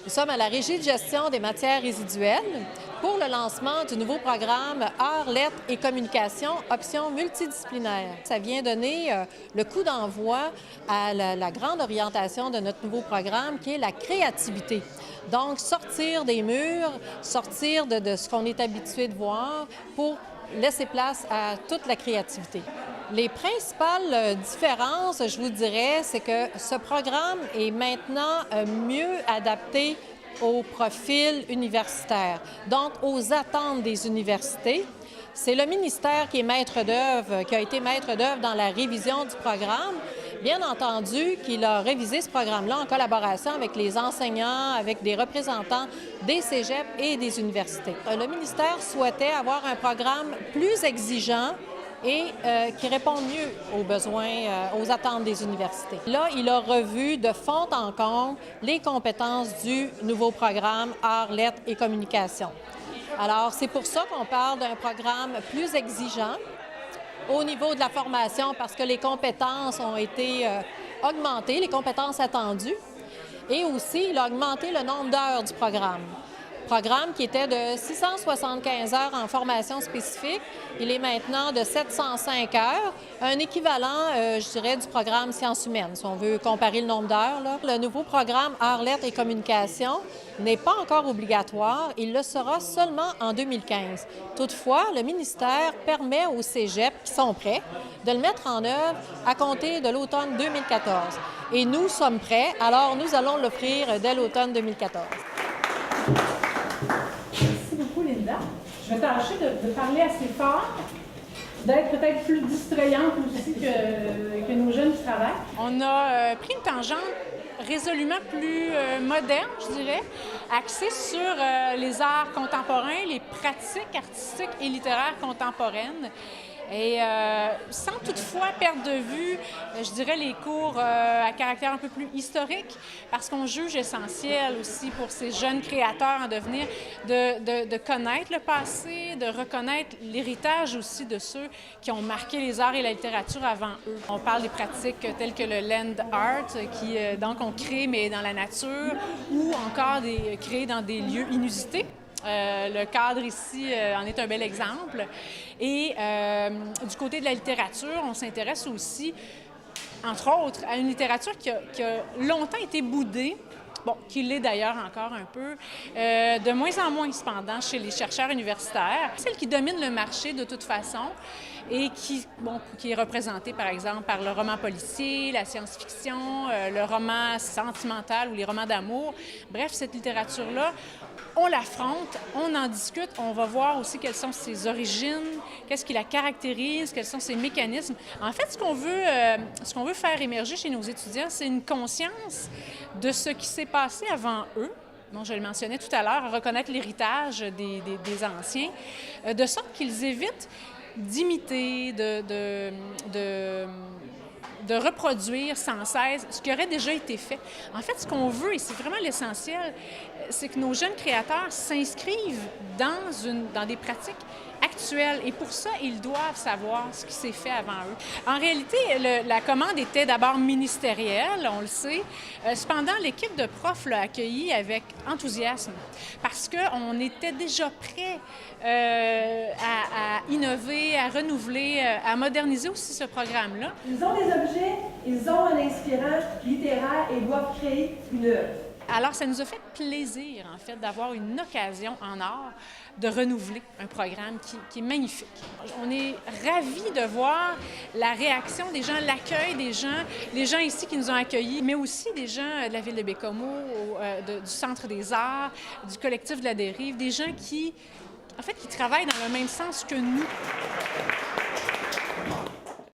Nous sommes à la Régie de gestion des matières résiduelles pour le lancement du nouveau programme Arts, lettres et communication, options multidisciplinaires. Ça vient donner le coup d'envoi à la grande orientation de notre nouveau programme qui est la créativité. Donc, sortir des murs, sortir de ce qu'on est habitué de voir pour laisser place à toute la créativité. Les principales différences, je vous dirais, c'est que ce programme est maintenant mieux adapté au profil universitaire, donc aux attentes des universités. C'est le ministère qui est maître d'œuvre, qui a été maître d'œuvre dans la révision du programme. Bien entendu qu'il a révisé ce programme-là en collaboration avec les enseignants, avec des représentants des cégeps et des universités. Le ministère souhaitait avoir un programme plus exigeant et qui répond mieux aux besoins, aux attentes des universités. Là, il a revu de fond en comble les compétences du nouveau programme Arts, lettres et communication. Alors, c'est pour ça qu'on parle d'un programme plus exigeant au niveau de la formation parce que les compétences ont été augmentées, les compétences attendues, et aussi, il a augmenté le nombre d'heures du programme. Programme qui était de 675 heures en formation spécifique, il est maintenant de 705 heures, un équivalent, je dirais, du programme sciences humaines, si on veut comparer le nombre d'heures. Le nouveau programme Arts, lettres et communication n'est pas encore obligatoire, il le sera seulement en 2015. Toutefois, le ministère permet aux cégeps qui sont prêts de le mettre en œuvre à compter de l'automne 2014. Et nous sommes prêts, alors nous allons l'offrir dès l'automne 2014. Merci beaucoup, Linda. Je vais tâcher de parler assez fort, d'être peut-être plus distrayante aussi que nos jeunes qui travaillent. On a pris une tangente résolument plus moderne, je dirais, axée sur les arts contemporains, les pratiques artistiques et littéraires contemporaines. Et sans toutefois perdre de vue, je dirais, les cours à caractère un peu plus historique, parce qu'on juge essentiel aussi pour ces jeunes créateurs en devenir de connaître le passé, de reconnaître l'héritage aussi de ceux qui ont marqué les arts et la littérature avant eux. On parle des pratiques telles que le land art, qui donc on crée mais dans la nature, ou encore créer dans des lieux inusités. Le cadre ici en est un bel exemple. Et du côté de la littérature, on s'intéresse aussi, entre autres, à une littérature qui a longtemps été boudée, bon, qui l'est d'ailleurs encore un peu, de moins en moins cependant chez les chercheurs universitaires. Celle qui domine le marché de toute façon et qui est représentée par exemple par le roman policier, la science-fiction, le roman sentimental ou les romans d'amour. Bref, cette littérature-là, on l'affronte, on en discute, on va voir aussi quelles sont ses origines, qu'est-ce qui la caractérise, quels sont ses mécanismes. En fait, ce qu'on veut faire émerger chez nos étudiants, c'est une conscience de ce qui s'est passé avant eux. Bon, je le mentionnais tout à l'heure, reconnaître l'héritage des anciens, de sorte qu'ils évitent d'imiter, de reproduire sans cesse ce qui aurait déjà été fait. En fait, ce qu'on veut, et c'est vraiment l'essentiel, c'est que nos jeunes créateurs s'inscrivent dans des pratiques actuelles. Et pour ça, ils doivent savoir ce qui s'est fait avant eux. En réalité, la commande était d'abord ministérielle, on le sait. Cependant, l'équipe de profs l'a accueilli avec enthousiasme parce qu'on était déjà prêts à innover, à renouveler, à moderniser aussi ce programme-là. Ils ont des objets, ils ont un inspirant littéraire et doivent créer une œuvre. Alors, ça nous a fait plaisir, en fait, d'avoir une occasion en art de renouveler un programme qui est magnifique. On est ravis de voir la réaction des gens, l'accueil des gens, les gens ici qui nous ont accueillis, mais aussi des gens de la ville de Bécomo, du Centre des arts, du collectif de la Dérive, des gens qui travaillent dans le même sens que nous.